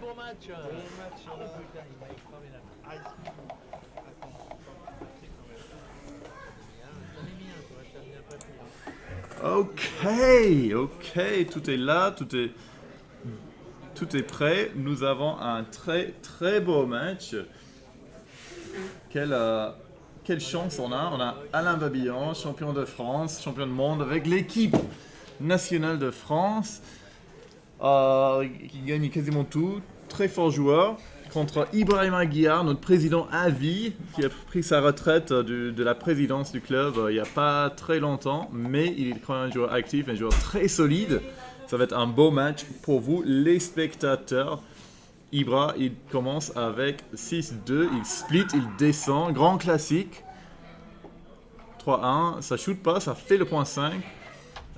bon match. Bon match. Oh putain, il m'a extraordinaire. Ah, excuse-moi. Attends, T'en es bien, tu vas terminer après plus. Ok, tout est là, tout est prêt. Nous avons un très très beau match. Quelle chance on a. On a Alain Babillon, champion de France, champion du monde avec l'équipe nationale de France, qui gagne quasiment tout. Très fort joueur. Contre Ibrahim Aguiar, notre président à vie, qui a pris sa retraite de la présidence du club il n'y a pas très longtemps, mais il est quand même un joueur actif, un joueur très solide. Ça va être un beau match pour vous, les spectateurs. Ibra, il commence avec 6-2, il split, il descend, grand classique. 3-1, ça shoot pas, ça fait le point 5.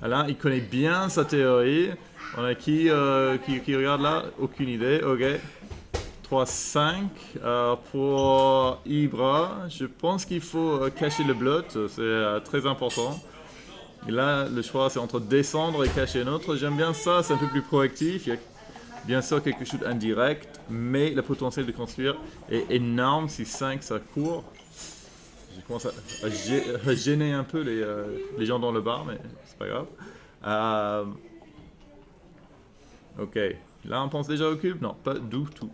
Alain, il connaît bien sa théorie. On a qui regarde là? Aucune idée, ok. 3-5 pour Ibra. Je pense qu'il faut cacher le blot, c'est très important. Et là, le choix, c'est entre descendre et cacher un autre. J'aime bien ça, c'est un peu plus proactif. Il y a bien sûr quelques shoots indirects, mais le potentiel de construire est énorme. Si 5, ça court. Je commence à gêner un peu les gens dans le bar, mais c'est pas grave. Ok, là on pense déjà au cube? Non, pas du tout.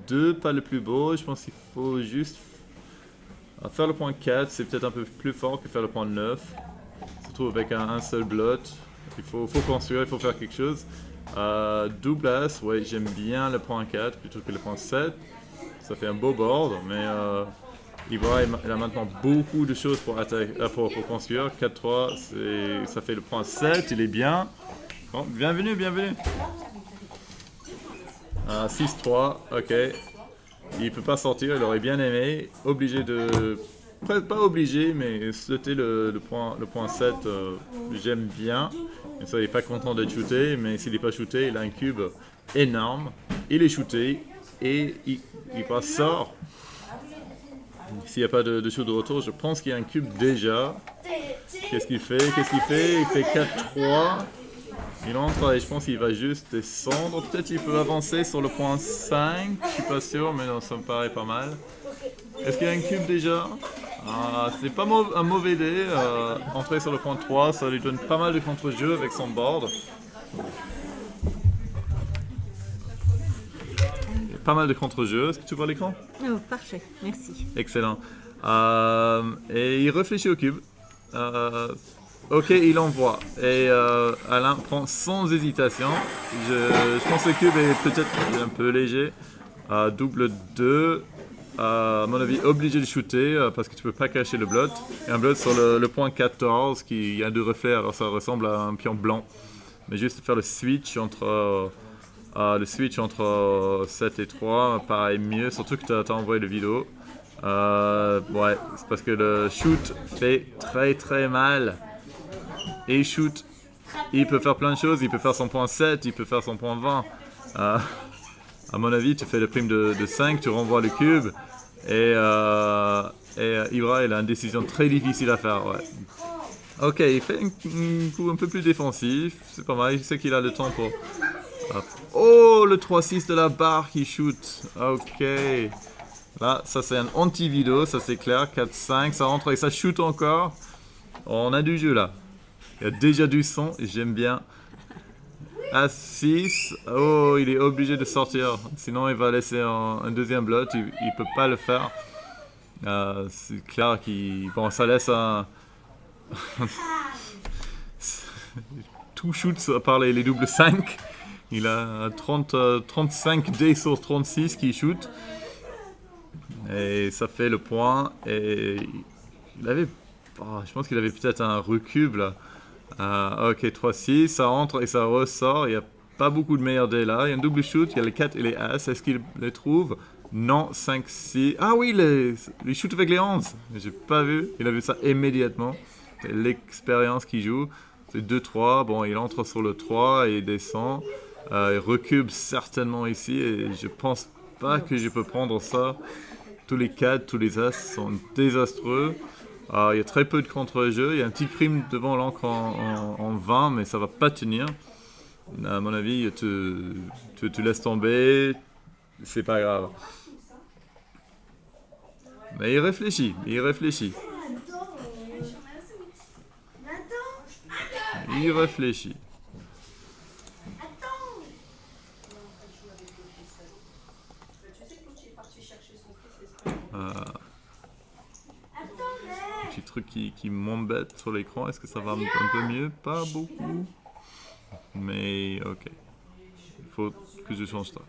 4-2, pas le plus beau. Je pense qu'il faut juste faire le point 4. C'est peut-être un peu plus fort que faire le point 9. Surtout avec un seul blot. Il faut construire, il faut faire quelque chose. Double as, ouais, j'aime bien le point 4 plutôt que le point 7. Ça fait un beau board, mais Ibra il a maintenant beaucoup de choses pour construire. 4-3, ça fait le point 7, il est bien. Bon, bienvenue. 6-3, ok. Il peut pas sortir, il aurait bien aimé. Obligé de... Pas obligé, mais sauter le point 7, j'aime bien. Et ça, il n'est pas content d'être shooté, mais s'il n'est pas shooté, il a un cube énorme. Il est shooté et il sort. S'il n'y a pas de shoot de retour, je pense qu'il y a un cube déjà. Qu'est-ce qu'il fait? Il fait 4-3. Il entre et je pense qu'il va juste descendre. Peut-être qu'il peut avancer sur le point 5. Je suis pas sûr, mais non, ça me paraît pas mal. Est-ce qu'il y a un cube déjà? C'est pas un mauvais dé. Entrer sur le point 3, ça lui donne pas mal de contre-jeu avec son board. Pas mal de contre-jeu. Est-ce que tu vois l'écran? Oh, parfait, merci. Excellent. Et il réfléchit au cube. Ok, il envoie. Et Alain prend sans hésitation. Je pense que le cube est peut-être un peu léger. Double 2. À mon avis, obligé de shooter parce que tu peux pas cacher le blot. Et un blot sur le point 14 qui a deux reflets, alors ça ressemble à un pion blanc. Mais juste faire le switch entre 7 et 3 paraît mieux, surtout que tu as envoyé la vidéo. Ouais, c'est parce que le shoot fait très très mal. Et il shoot, il peut faire plein de choses, il peut faire son point 7, il peut faire son point 20. À mon avis, tu fais le prime de 5, tu renvoies le cube. Et Ibra, il a une décision très difficile à faire. Ouais. Ok, il fait un coup un peu plus défensif. C'est pas mal, il sait qu'il a le temps pour... Oh, le 3-6 de la barre qui shoot. Ok. Là, ça c'est un anti-vidéo, ça c'est clair. 4-5, ça rentre et ça shoot encore. On a du jeu là. Il y a déjà du son et j'aime bien. À 6, oh, il est obligé de sortir, sinon il va laisser un deuxième blot, il peut pas le faire. C'est clair bon, ça laisse un... Tout shoot à part les doubles 5. Il a 35 D sur 36 qui shoot. Et ça fait le point. Et il avait... je pense qu'il avait peut-être un recube là. Ok, 3-6, ça entre et ça ressort. Il n'y a pas beaucoup de meilleurs dés là. Il y a un double shoot, il y a les 4 et les As. Est-ce qu'il les trouve? Non, 5-6. Ah oui, les shoots avec les 11. J'ai pas vu. Il a vu ça immédiatement. C'est l'expérience qui joue. C'est 2-3. Bon, il entre sur le 3 et il descend. Il recube certainement ici. Et je pense pas que je peux prendre ça. Tous les 4, tous les As sont désastreux. Il y a très peu de contre-jeu. Il y a un petit prime devant l'encre en 20, mais ça va pas tenir. À mon avis, tu laisses tomber, c'est pas grave. Mais il réfléchit, il réfléchit. Il réfléchit. Petit truc qui m'embête sur l'écran, est-ce que ça va un peu mieux? Pas beaucoup. Mais ok. Il faut que je change ça.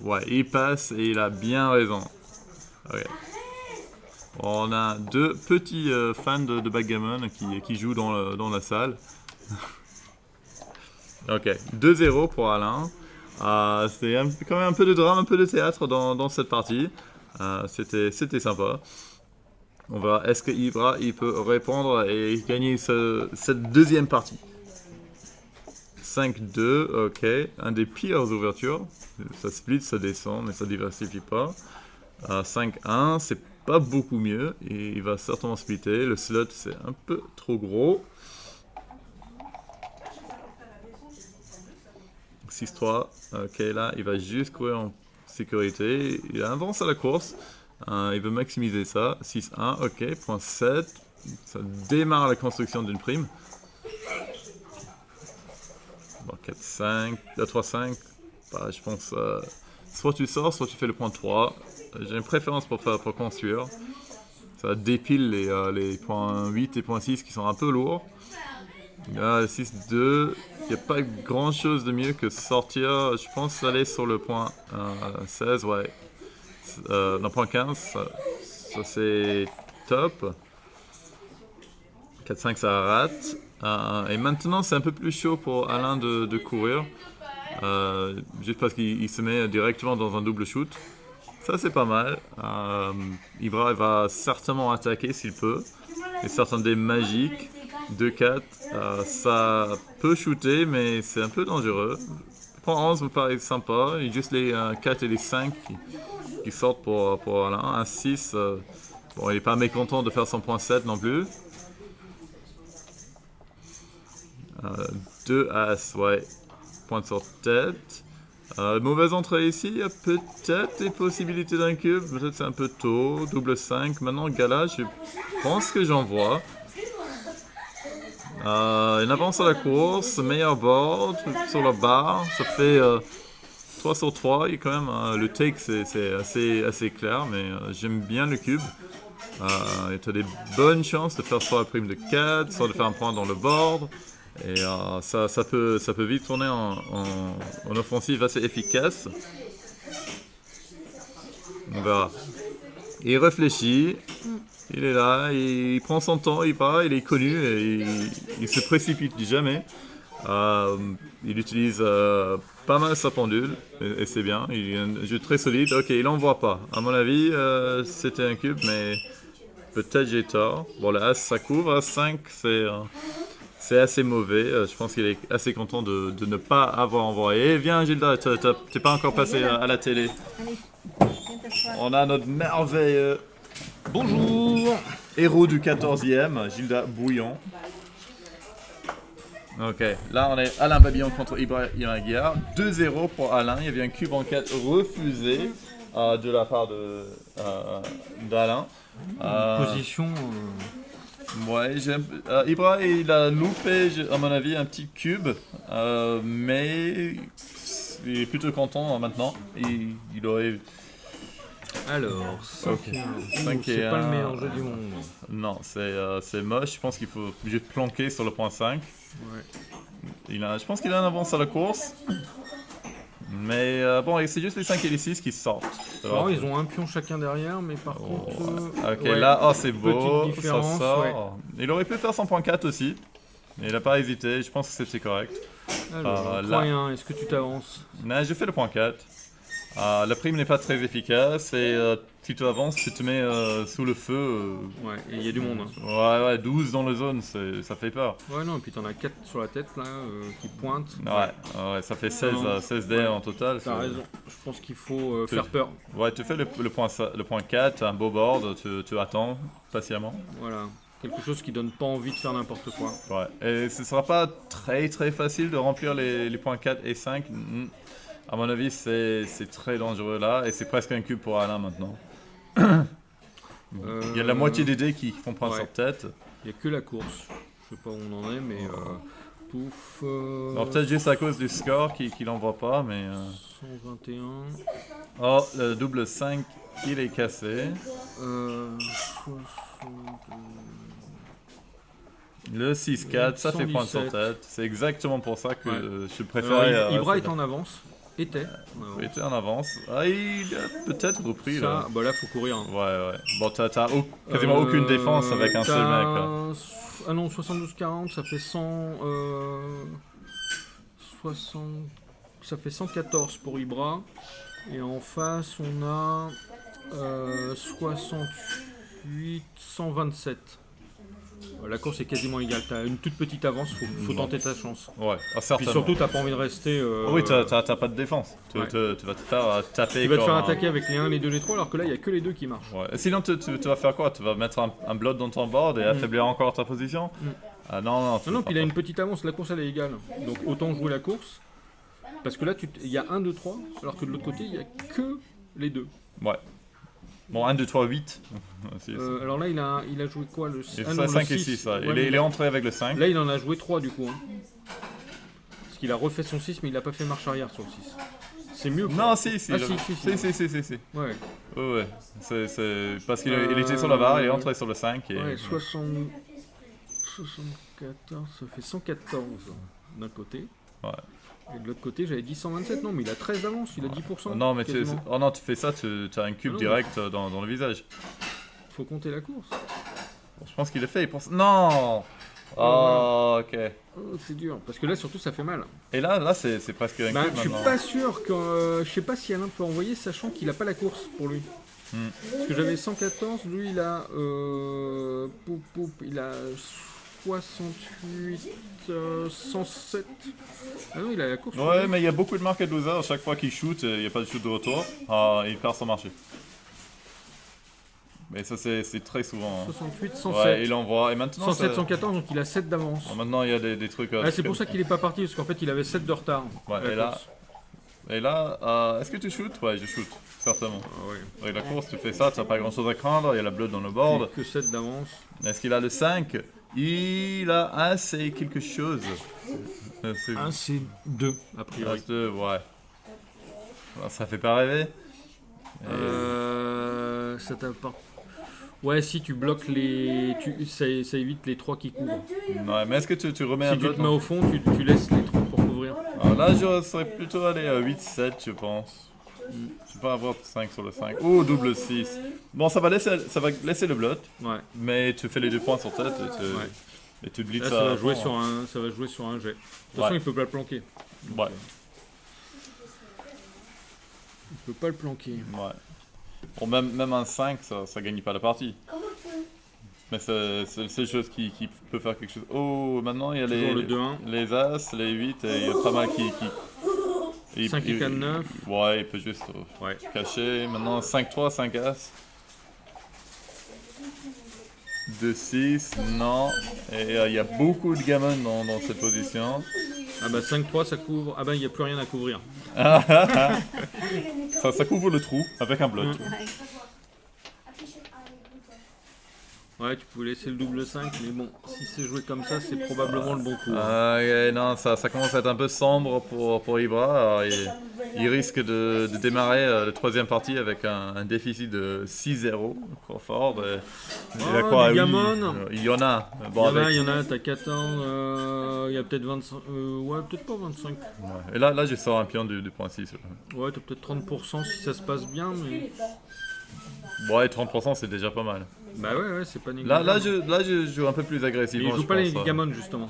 Ouais, il passe et il a bien raison. Ok. On a deux petits fans de backgammon qui jouent dans la salle. Ok, 2-0 pour Alain. C'était quand même un peu de drame, un peu de théâtre dans cette partie. C'était sympa. On verra, est-ce que Ibra il peut répondre et gagner cette deuxième partie. 5-2, ok. Un des pires ouvertures. Ça split, ça descend, mais ça diversifie pas. 5-1, c'est pas beaucoup mieux. Et il va certainement splitter. Le slot, c'est un peu trop gros. 6-3, ok, là, il va juste courir en sécurité. Il avance à la course. Il veut maximiser ça. 6-1, ok, point 7. Ça démarre la construction d'une prime. Bon, 4-5, 3-5. Bah, je pense, soit tu sors, soit tu fais le point 3. J'ai une préférence pour construire. Ça dépile les points 8 et points 6 qui sont un peu lourds. Là, 6-2, il n'y a pas grand chose de mieux que sortir, je pense, aller sur le point 16, ouais. Non, point 15, ça c'est top. 4-5, ça rate. Et maintenant, c'est un peu plus chaud pour Alain de courir. Juste parce qu'il se met directement dans un double shoot. Ça, c'est pas mal. Ibra va certainement attaquer s'il peut. Et certains dés magiques. 2-4, ça peut shooter, mais c'est un peu dangereux. Point 11 me paraît sympa. Il y a juste les 4 et les 5 qui sortent pour Alain. Un 6, bon, il n'est pas mécontent de faire son point 7 non plus. 2 As, ouais. Point sur tête. Mauvaise entrée ici, il y a peut-être des possibilités d'un cube. Peut-être c'est un peu tôt. Double 5. Maintenant, Gala, je pense que j'en vois. Il avance à la course, meilleur board sur la barre, ça fait 3 sur 3, il y a quand même, le take c'est assez clair, mais j'aime bien le cube. Tu as des bonnes chances de faire soit la prime de 4, soit de faire un point dans le board, et ça peut vite tourner en offensive assez efficace. On verra. Il réfléchit. Il est là, il prend son temps, il part, il est connu et il se précipite jamais. Il utilise pas mal sa pendule et c'est bien. Il a un jeu très solide. Ok, il n'envoie pas. À mon avis, c'était un cube, mais peut-être j'ai tort. Bon, là, As, ça couvre. 5, c'est assez mauvais. Je pense qu'il est assez content de ne pas avoir envoyé. Viens, Gilda, t'es pas encore passé à la télé. Allez, On a notre merveilleux Bonjour. héros du 14e, Gilda Bouillon. Ok, là on est Alain Babillon contre Ibra Iraguiar. 2-0 pour Alain. Il y avait un cube en 4 refusé de la part d'Alain. Position. Ouais, Ibra il a loupé, à mon avis, un petit cube. Mais il est plutôt content maintenant. Il aurait. Alors, 5 et pas le 1. meilleur jeu du monde. Non, c'est moche. Je pense qu'il faut juste planquer sur le point 5. Ouais. Je pense qu'il a un avance à la course. Mais bon, c'est juste les 5 et les 6 qui sortent. Alors, ils ont un pion chacun derrière, mais par contre... Ok, ouais, là, oh, c'est beau. petite Ça différence, sort. ouais. Il aurait pu faire son point 4 aussi. Mais il n'a pas hésité. Je pense que c'était correct. Alors, là. 3-1, est-ce que tu t'avances? Mais je fais le point 4. La prime n'est pas très efficace et si tu avances, tu te mets sous le feu. Ouais, et il y a du monde. Hein. Ouais, 12 dans la zone, ça fait peur. Ouais, non, et puis t'en as 4 sur la tête, là, qui pointent. Ouais, ça fait 16 dés Ouais. en total. T'as raison, je pense qu'il faut faire peur. Ouais, tu fais le point 4, un beau board, tu attends patiemment. Voilà. quelque chose qui donne pas envie de faire n'importe quoi. Ouais. Et ce sera pas très très facile de remplir les points 4 et 5. À mon avis, c'est très dangereux là, et c'est presque un cube pour Alain maintenant. Il y a la moitié des dés qui font prendre ouais. sur tête. Il n'y a que la course. Je sais pas où on en est, mais pouf. Alors peut-être juste à cause du score qu'il n'envoie pas, mais... 121. Oh, le double 5, il est cassé. 60. Le 6-4, ça fait point sur 117. tête. C'est exactement pour ça que Ouais. je préférais... Alors, Ibra rester est là. en avance. Était. Il était en avance. Ah, il a peut-être repris là. Ça, bah là, faut courir. Hein. Ouais. Bon, t'as quasiment aucune défense avec un seul mec. Là. Ah non, 72-40, ça fait 100. 60. Ça fait 114 pour Ibra. Et en face, on a 68, 127. La course est quasiment égale. T'as une toute petite avance, faut tenter ta chance. Ouais, Puis certainement. surtout, t'as pas envie de rester. Oui, t'as pas de défense. Tu Ouais. vas te faire taper. Tu vas te faire comme un- attaquer avec les 1, les 2, les 3, alors que là, il n'y a que les 2 qui marchent. Ouais. Et sinon, tu vas faire quoi? Tu vas mettre un blood dans ton board et affaiblir encore ta position? Ah non. Non, puis il a une petite avance, la course elle est égale. Donc autant jouer la course. Parce que là, il y a 1, 2, 3, alors que de l'autre côté, il n'y a que les 2. Ouais. Bon, 1, 2, 3, 8. Alors là, il a joué quoi le Il ah fait non, le 5 et 6. 6. Ouais. Ouais, Il est entré avec le 5. Là, il en a joué 3 du coup. Hein. Parce qu'il a refait son 6, mais il n'a pas fait marche arrière sur le 6. C'est mieux. Quoi. Non, si. Ah, si. Ouais. Ouais. C'est parce qu'il il était sur la barre, il est entré sur le 5. Et... Ouais, 74, ça fait 114 d'un côté. Ouais. Et de l'autre côté, j'avais dit 127. Non, mais il a 13 d'avance, il a 10%. Non, mais quasiment. oh non, tu fais ça, tu as un cube Ah non. direct dans le visage. Faut compter la course. Bon, je pense qu'il l'a fait, il pense... Non. Oh, ok. Oh, c'est dur, parce que là surtout ça fait mal. Et là c'est presque un Bah, cube je suis maintenant. pas sûr que. Je sais pas si Alain peut envoyer, sachant qu'il a pas la course pour lui. Parce que j'avais 114, lui il a. Il a 68, 107. Ah non, il a la course. pour Ouais, lui. mais il y a beaucoup de market losers, à chaque fois qu'il shoot, il n'y a pas de shoot de retour. Ah, il perd son marché. Mais ça c'est très souvent. Hein. 68, 107. Ouais, il envoie. Et maintenant, 107, ça... 114, donc il a 7 d'avance. maintenant il y a des trucs... Ah, c'est pour ça qu'il est pas parti, parce qu'en fait il avait 7 de retard. Ouais, à la et là- course. Et là, est-ce que tu shootes? Ouais, je shoot, certainement. Ah ouais. Avec la course, tu fais ça, tu n'as pas grand chose à craindre, il y a la blood dans le board. Que 7 d'avance. Est-ce qu'il a le 5? Il a assez quelque chose. C'est... Ah, c'est 2, a Il priori. reste deux, ouais. Ça fait pas rêver. Ça t'apporte. Ouais, si tu bloques les. Ça évite les 3 qui couvrent. Ouais, mais est-ce que tu remets un Si tu blood te mets au fond, tu laisses les 3 pour couvrir. Alors là, je serais plutôt allé à 8-7, je pense. Je vais pas avoir 5 sur le 5. Oh, double 6. Bon, ça va laisser le blood, Ouais. mais tu fais les 2 points sur tête Ouais. et tu blitz Là, ça. ça va jouer avant. sur un jet. De toute façon, Ouais. il peut pas le planquer. Ouais, Il peut pas le planquer. ouais. Bon, même un 5, ça gagne pas la partie. Mais c'est la seule chose qui peut faire quelque chose. Oh, maintenant il y a Toujours le 2-1. les As, les 8, et il y a pas mal qui... 5 et 4, 9. Ouais, il peut juste Ouais. cacher. Maintenant 5-3, 5 As. 2-6, non. Et il y a beaucoup de gamins dans cette position. Ah bah 5-3, ça couvre. Ah bah il n'y a plus rien à couvrir. Ça couvre le trou avec un bloc. Ouais, tu pouvais laisser le double 5, mais bon, si c'est joué comme ça, c'est probablement le bon coup. Non, ça commence à être un peu sombre pour Ibra. Alors, il risque de démarrer la troisième partie avec un déficit de 6-0. Crawford. Il a Oh, quoi? du Oui, gammon. il y en a. Bon, Il y en a, t'as 14, il y a peut-être 25, ouais, peut-être pas 25. ouais. Et là, je sors un pion du point 6. Ouais, t'as peut-être 30% si ça se passe bien, mais. Ouais, 30% c'est déjà pas mal. Bah ouais, c'est pas négligeable. Là, je joue un peu plus Mais agressivement. il joue je pas les pense. gammons justement.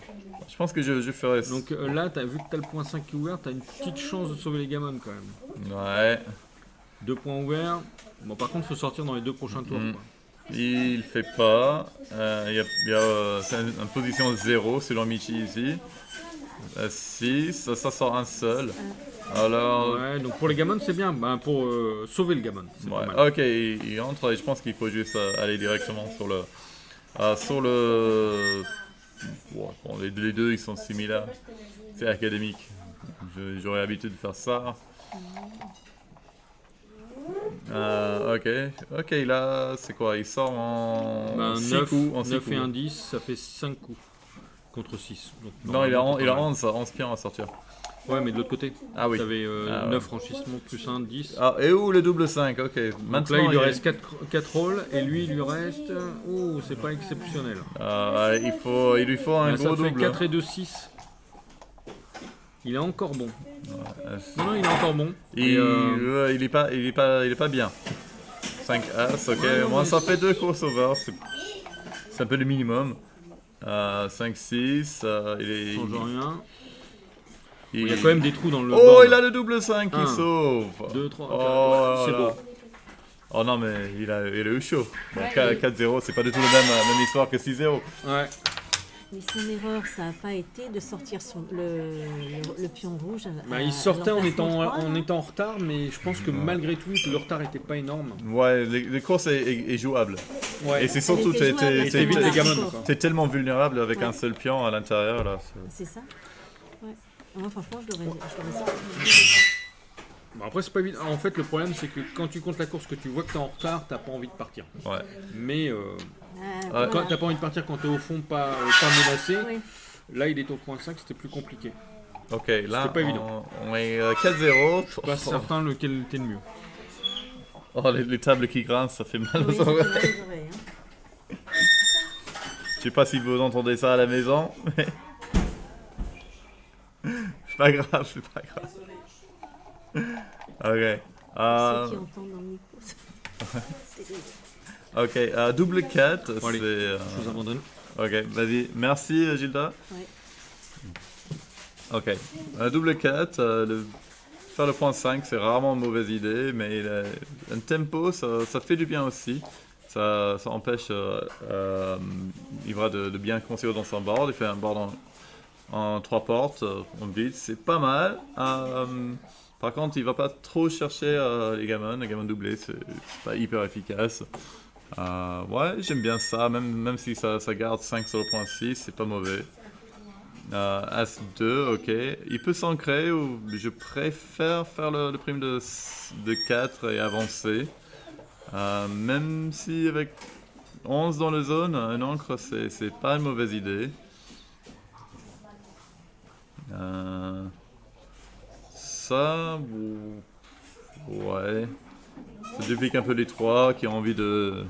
Je pense que je ferais. Donc là, vu que t'as le point 5 qui est ouvert, t'as une petite chance de sauver les gammons quand même. Ouais. 2 points ouverts. Bon, par contre, faut sortir dans les 2 prochains tours. Quoi. Il fait pas. C'est une position 0 selon Michi ici. 6, ça sort un seul. Alors. Ouais, donc pour les gammons, c'est bien. Bah, pour sauver le gammon, c'est pas Ouais, mal. ok, il entre et je pense qu'il faut juste aller directement Sur le... Bon, les deux, ils sont similaires. C'est académique. J'aurais l'habitude de faire ça. Ok, là, c'est quoi? Il sort en 6 coups. En 9 et un 10, ça fait 5 coups. Contre 6. Donc, Non, il a normalement, 11 pions à sortir. Ouais, mais de l'autre côté. Ah oui. T'avais Ah, 9 ouais. franchissements plus 1, 10. Ah, et où le double 5? Ok. Donc Maintenant, là, il lui reste 4 rôles et lui, il lui reste. Oh, c'est pas exceptionnel. il lui faut un Là, gros ça fait double. 4 et 2, 6. Il est encore bon. Ouais, Non, il est encore bon. il, Et, il est pas bien. 5 As, ok. Ouais, non, Moi, mais ça fait 2 crossovers. C'est un peu le minimum. 5, 6. Il change rien. il- Il y a quand même des trous dans le. Oh, board. il a le double 5 qui Un, sauve. 2, 3, Oh, c'est là. beau. Oh non, mais il a eu chaud. Bon, 4-0, c'est pas du tout la même histoire que 6-0. Ouais. Mais son erreur, ça n'a pas été de sortir le pion rouge. Bah, il sortait en l'emplacement 3, non étant en retard, mais je pense que malgré tout, le retard était pas énorme. Ouais, les courses est jouable. Ouais. Et c'est surtout, Elle était jouable, Et t'évites les gamins. D'accord. quoi. t'es tellement vulnérable avec Ouais. un seul pion à l'intérieur là. C'est ça. Ouais. Moi, franchement, je l'aurais sorti. Bon, après, c'est pas évident. En fait, le problème, c'est que quand tu comptes la course, que tu vois que t'es en retard, t'as pas envie de partir. Ouais. Mais Voilà. quand t'as pas envie de partir quand t'es au fond, pas menacé, Oui. là, il est au point 5, c'était plus compliqué. Ok, là, pas évident. on est 4-0. Je suis pas certain lequel était le mieux. Oh, les tables qui grincent, ça fait mal Oui, aux ça fait oreilles. mal aux oreilles, hein. Je sais pas si vous entendez ça à la maison, mais... c'est pas grave, c'est pas grave. Ok. Ceux qui entendent dans le micro. C'est terrible. Ok, double 4, Bon, allez. c'est... Je vous abandonne. Ok, vas-y. Merci, Gilda. Ouais. Ok. Double 4, faire le point 5, c'est rarement une mauvaise idée, mais un tempo, ça fait du bien aussi. Ça empêche Ivra de bien construire dans son board. Il fait un board en 3 portes, en blitz, c'est pas mal. Par contre, il va pas trop chercher les gamins doublés, c'est pas hyper efficace. Ouais, j'aime bien ça, même si ça garde 5 sur le point 6, c'est pas mauvais. As 2, ok. Il peut s'ancrer ou je préfère faire le prime de 4 et avancer. Même si avec 11 dans la zone, un ancre c'est pas une mauvaise idée. Ça, ouais. Ça duplique un peu les 3 qui ont envie de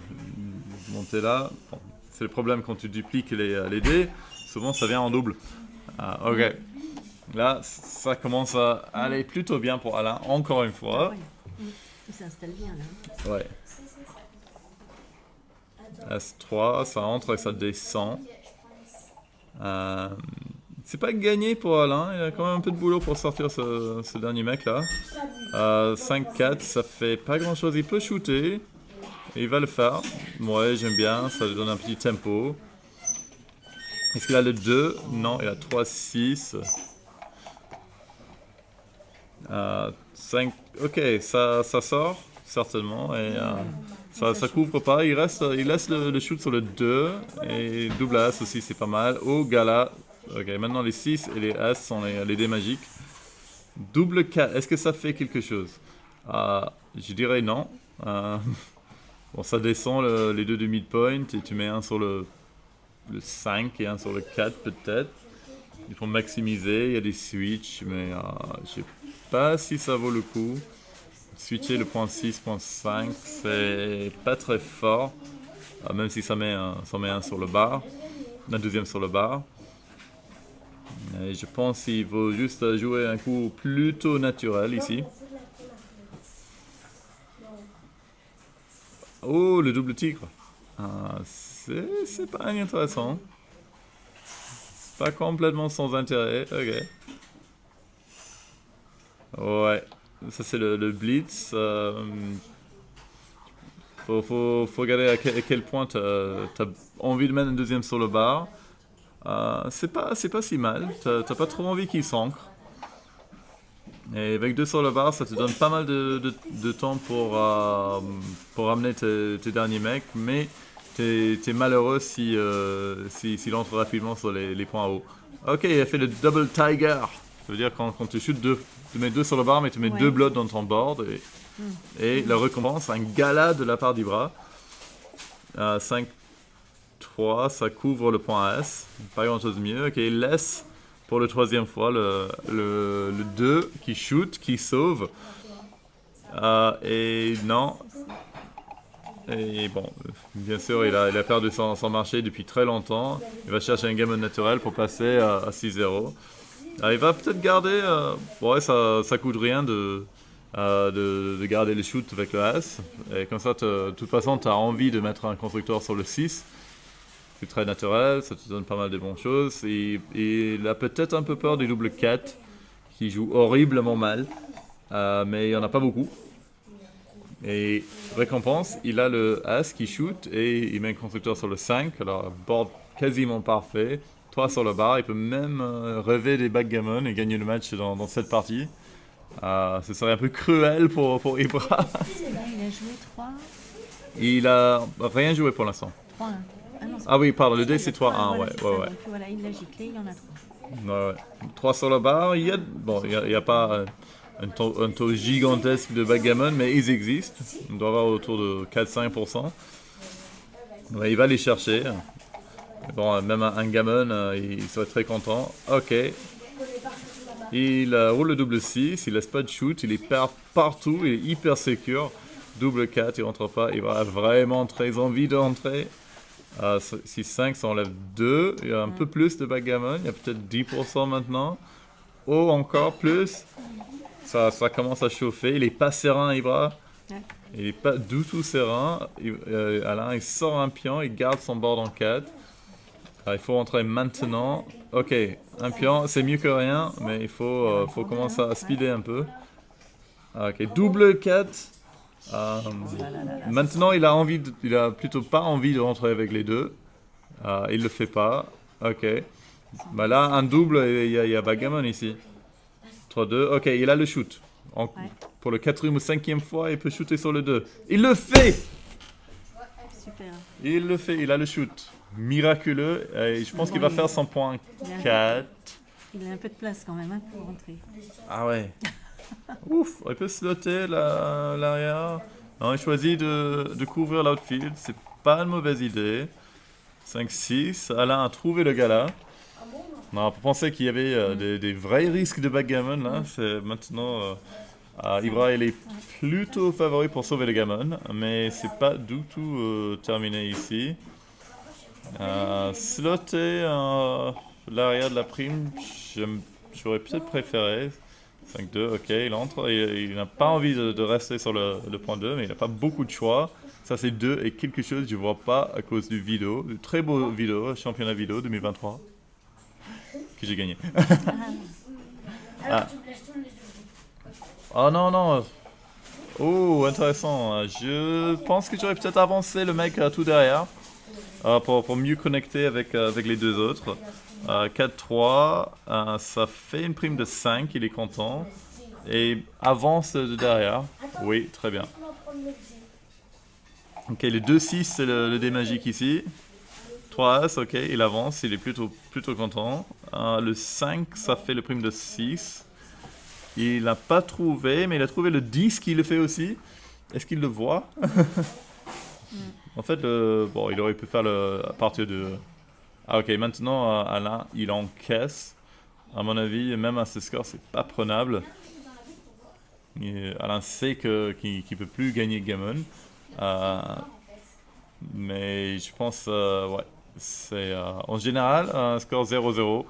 monter là. Bon, c'est le problème quand tu dupliques les dés, souvent ça vient en double. Ok. Là, ça commence à aller plutôt bien pour Alain, encore une fois. Ouais. Il s'installe bien là. Ouais. As3, ça entre et ça descend. C'est pas gagné pour Alain, il a quand même un peu de boulot pour sortir ce dernier mec là. 5-4, ça fait pas grand chose, il peut shooter. Et il va le faire. Ouais, j'aime bien, ça lui donne un petit tempo. Est-ce qu'il a le 2? Non, il a 3-6. 5. Ok, ça sort, certainement. Et ça couvre pas. Il laisse le shoot sur le 2. Et double as aussi, c'est pas mal. Oh, gala. Ok, maintenant les 6 et les as sont les dés magiques. Double 4, est-ce que ça fait quelque chose? Je dirais non. Bon, ça descend les deux du midpoint et tu mets un sur le 5 et un sur le 4 peut-être. Il faut maximiser, il y a des switches, mais je sais pas si ça vaut le coup. Switcher le point 6, point 5, c'est pas très fort. Même si ça met un sur le bar, un deuxième sur le bar. Et je pense qu'il vaut juste jouer un coup plutôt naturel ici. Oh, le double tigre. C'est pas intéressant. Pas complètement sans intérêt. Ok. Ouais. Ça c'est le blitz. Faut regarder à quel point t'as envie de mettre un deuxième sur le bar. C'est pas si mal. T'as pas trop envie qu'il s'ancre. Et avec 2 sur le bar, ça te donne pas mal de temps pour amener tes derniers mecs, mais t'es malheureux s'il entre rapidement sur les points hauts. Ok, il a fait le double tiger. Ça veut dire quand tu chutes tu mets 2 sur le bar, mais tu mets 2 blots dans ton board. Et la récompense, un gala de la part d'Ibra. 5-3, ça couvre le point As. Pas grand chose de mieux. Ok, il laisse pour le 3e fois le 2 qui shoot, qui sauve. Et non. Et bon, bien sûr, il a perdu son marché depuis très longtemps. Il va chercher un gammon naturel pour passer à 6-0. Il va peut-être garder. Ouais, ça coûte rien de garder le shoot avec le As. Et comme ça, de toute façon, tu as envie de mettre un constructeur sur le 6. C'est très naturel, ça te donne pas mal de bonnes choses. Et il a peut-être un peu peur du double 4 qui joue horriblement mal. Mais il n'y en a pas beaucoup. Et récompense, il a le As qui shoot et il met un constructeur sur le 5. Alors, board quasiment parfait. 3 sur le bar. Il peut même rêver des backgammon et gagner le match dans cette partie. Ce serait un peu cruel pour Ibra. Il a joué 3. Il a rien joué pour l'instant. 3-1. Non, Ah oui, pardon, le dé c'est 3-1. Voilà, Ouais. donc, voilà, il l'a giclé, il y en a 3. Ouais. 3 sur le bar. Il y a pas un taux gigantesque de backgammon, mais ils existent. On doit avoir autour de 4-5%. Ouais, il va les chercher. Bon, même un gammon, il serait très content. Ok. Il roule le double 6, il laisse pas de shoot, il les perd partout, il est hyper secure. Double 4, il rentre pas, il a vraiment très envie de rentrer. 6-5, ça enlève 2, il y a un peu plus de backgammon, il y a peut-être 10% maintenant. Oh, encore plus. Ça commence à chauffer, il est pas serein, Ibra. Il est pas du tout serein. Alain, il sort un pion, il garde son board en 4. Il faut rentrer maintenant. Ok, un pion, c'est mieux que rien, mais il faut commencer à speeder un peu. Ok, double 4. Maintenant, il a plutôt pas envie de rentrer avec les deux. Il le fait pas. Ok. Bah là, un double, il y a backgammon ici. 3-2. Ok, il a le shoot. Pour le 4e ou 5e fois, il peut shooter sur le 2. Il le fait! Super. Il le fait, il a le shoot. Miraculeux. Et je pense qu'il va faire son point 4. Il a un peu de place quand même hein, pour rentrer. Ah ouais. Ouf, il peut slotter l'arrière. Non, il choisit de couvrir l'outfield. C'est pas une mauvaise idée. 5-6. Alain a trouvé le gars-là. Non, on pensait qu'il y avait des vrais risques de backgammon là. C'est maintenant. Ibra, il est plutôt favori pour sauver le gammon. Mais c'est pas du tout terminé ici. Slotter l'arrière de la prime, j'aurais peut-être préféré. 5-2, ok, il entre. Il n'a pas envie de rester sur le point 2, mais il n'a pas beaucoup de choix. Ça, c'est 2 et quelque chose que je ne vois pas à cause du vidéo. Du très beau vidéo, championnat vidéo 2023, que j'ai gagné. Oh non. Oh, intéressant. Je pense que j'aurais peut-être avancé le mec tout derrière. Pour mieux connecter avec les deux autres. 4-3, ça fait une prime de 5, il est content. Et avance de derrière. Oui, très bien. Ok, le 2-6, c'est le dé magique ici. 3-As, ok, il avance, il est plutôt content. Le 5, ça fait le prime de 6. Il n'a pas trouvé, mais il a trouvé le 10 qui le fait aussi. Est-ce qu'il le voit? En fait, il aurait pu faire à partir de... Ah ok, maintenant Alain, il encaisse. À mon avis, même à ce score, c'est pas prenable. Alain sait qu'il ne peut plus gagner gammon. Mais je pense, c'est en général un score 0-0.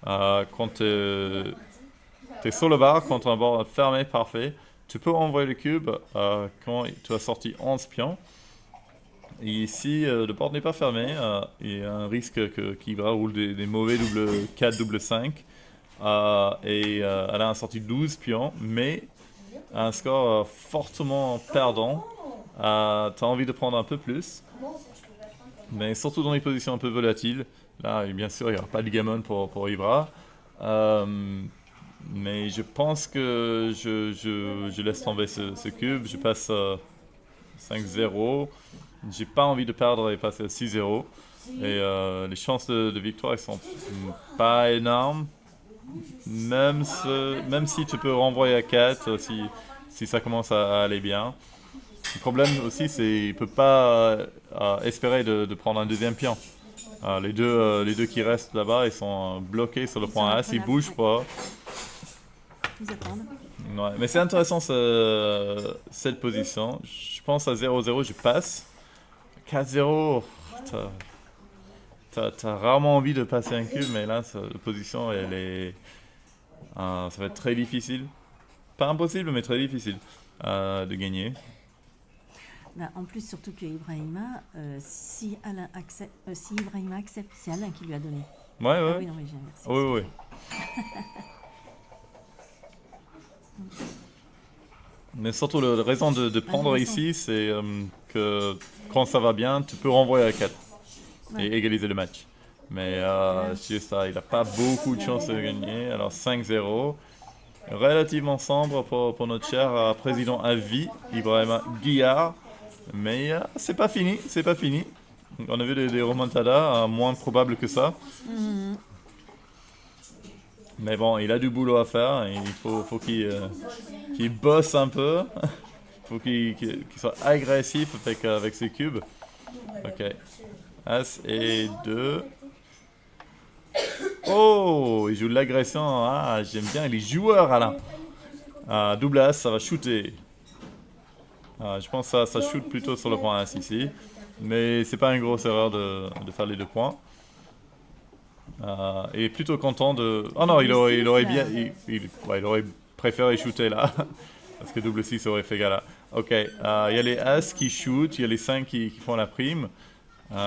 Quand tu es sur le bar, quand tu as un board fermé, parfait, tu peux envoyer le cube quand tu as sorti 11 pions. Et ici, le board n'est pas fermé. Il y a un risque qu'Ibra roule des mauvais double 4, double 5. Elle a sorti 12 pions, mais un score fortement perdant. Tu as envie de prendre un peu plus. Mais surtout dans les positions un peu volatiles. Là, bien sûr, il n'y aura pas de gammon pour Ibra. Mais je pense que je laisse tomber ce cube. Je passe 5-0. J'ai pas envie de perdre et passer à 6-0. Et les chances de victoire elles sont pas énormes. Même si tu peux renvoyer à 4, si ça commence à aller bien. Le problème aussi, c'est qu'il ne peut pas espérer de prendre un deuxième pion. Les deux qui restent là-bas, ils sont bloqués sur le point As, ils ne bougent pas. Ils attendent. Ouais, mais c'est intéressant cette position. Je pense à 0-0, je passe. 4-0, t'as rarement envie de passer un cube, mais là, la position, ça va être très difficile. Pas impossible, mais très difficile de gagner. Bah, en plus, surtout que Ibrahima, si Ibrahima accepte, c'est Alain qui lui a donné. Ouais. Ah oui, non, mais j'ai inversé. Oui. Mais surtout, la raison de prendre ici, c'est que quand ça va bien, tu peux renvoyer à 4 et égaliser le match. Mais juste ça, il n'a pas beaucoup de chances de gagner. Alors 5-0. Relativement sombre pour notre cher président à vie, Ibrahima Guillard. Mais c'est pas fini. On a vu des remontadas moins probables que ça. Mais bon, il a du boulot à faire. Et il faut qu'il bosse un peu. Il faut qu'il soit agressif avec ses cubes. Ok. As et 2. Oh, il joue de l'agression. Ah, j'aime bien les joueurs, Alain. Double As, ça va shooter. Je pense que ça shoot plutôt sur le point As ici. Mais c'est pas une grosse erreur de faire les 2 points. Il est plutôt content de... Oh non, il aurait préféré shooter là. Parce que double 6 aurait fait gala. Ok, il y a les As qui shootent, il y a les 5 qui font la prime. Ok,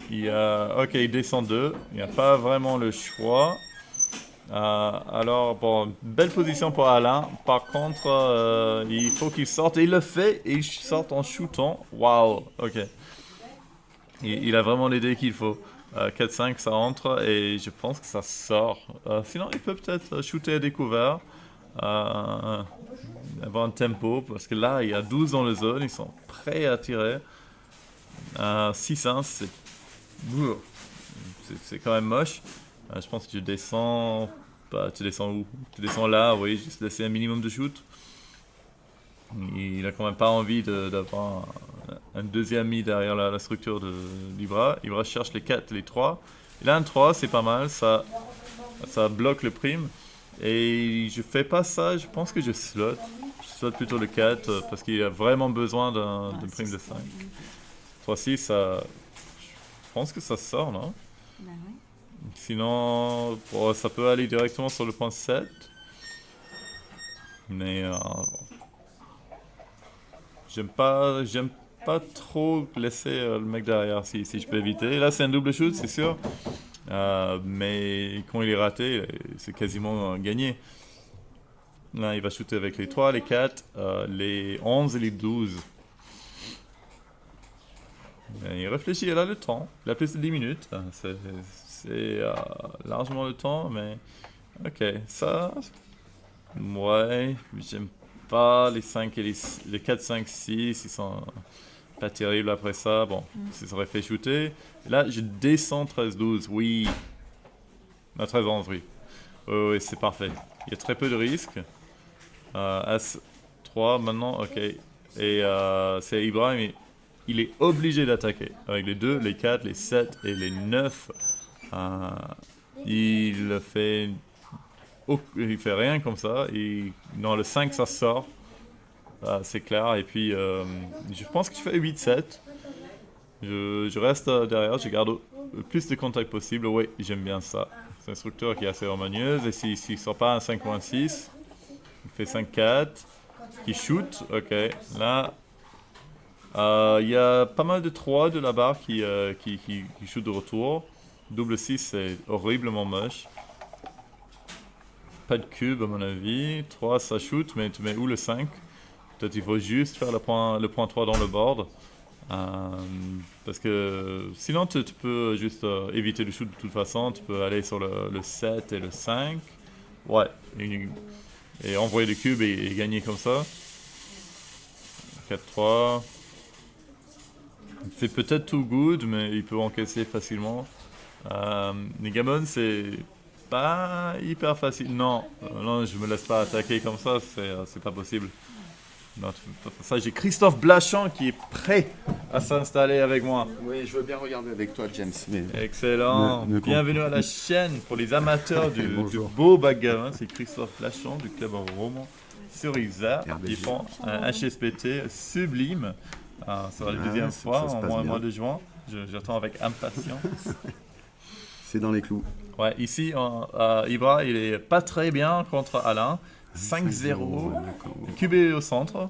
il descend 2. Il n'y a pas vraiment le choix. Alors, bon, belle position pour Alain. Par contre, il faut qu'il sorte. Et il le fait. Et il sort en shootant. Waouh, ok. Il a vraiment les dés qu'il faut. 4-5, ça entre. Et je pense que ça sort. Sinon, il peut peut-être shooter à découvert. Avoir un tempo. Parce que là, il y a 12 dans la zone. Ils sont prêts à tirer. 6-1, c'est quand même moche. Je pense que tu descends... tu descends où? Tu descends là, oui, juste laisser un minimum de shoot. Il a quand même pas envie d'avoir un deuxième mis derrière la structure d'Ibra. Ibra cherche les 4, les 3. Il a un 3, c'est pas mal, ça bloque le prime. Et je fais pas ça, je pense que je slot. Je slot plutôt le 4 parce qu'il a vraiment besoin d'un prime de 5. 3-6, je pense que ça sort, non? Bah oui. Sinon, ça peut aller directement sur le point 7. Mais j'aime pas trop laisser le mec derrière si je peux éviter. Là, c'est un double shoot, c'est sûr. Mais quand il est raté, c'est quasiment gagné. Là, il va shooter avec les 3, les 4, les 11 et les 12. Il réfléchit, il a le temps. Il a plus de 10 minutes. C'est largement le temps, mais... Ok, ça... Ouais, j'aime pas les 5 et les 4, 5, 6. Ils sont pas terribles après ça. Bon, ça serait fait shooter. Et là, je descends 13, 12. Oui. Non, 13, 11, oui. Oui, c'est parfait. Il y a très peu de risques. As 3, maintenant, ok. Et c'est Ibrahim, il est obligé d'attaquer. Avec les 2, les 4, les 7 et les 9. Il fait rien comme ça. Dans le 5, ça sort. C'est clair. Et puis, je pense que je fais 8-7. Je reste derrière. Je garde le plus de contact possible. Oui, j'aime bien ça. C'est une structure qui est assez harmonieuse. Et s'il ne sort pas un 5.6, il fait 5-4. Qui shoot. Ok. Là, il y a pas mal de 3 de la barre qui shoot de retour. Double 6, c'est horriblement moche. Pas de cube à mon avis. 3, ça shoot, mais tu mets où le 5? Peut-être il faut juste faire le point 3 dans le board. Parce que sinon tu peux juste éviter le shoot de toute façon. Tu peux aller sur le 7 et le 5. Ouais. Et envoyer le cube et gagner comme ça. 4-3. Il fait peut-être too good, mais il peut encaisser facilement. Les gammons, c'est pas hyper facile. Non, non, je me laisse pas attaquer comme ça, c'est pas possible. Non, ça, j'ai Christophe Blachand qui est prêt à s'installer avec moi. Oui, je veux bien regarder avec toi, James. Mais... Excellent. Bienvenue à la chaîne pour les amateurs du beau backgammon. C'est Christophe Blachand du club roman sur Isère. Il prend un HSPT sublime. Ça sera la deuxième fois en mois de juin. J'attends avec impatience. C'est dans les clous. Ouais, ici, Ibra, il est pas très bien contre Alain. 5-0, QB au centre,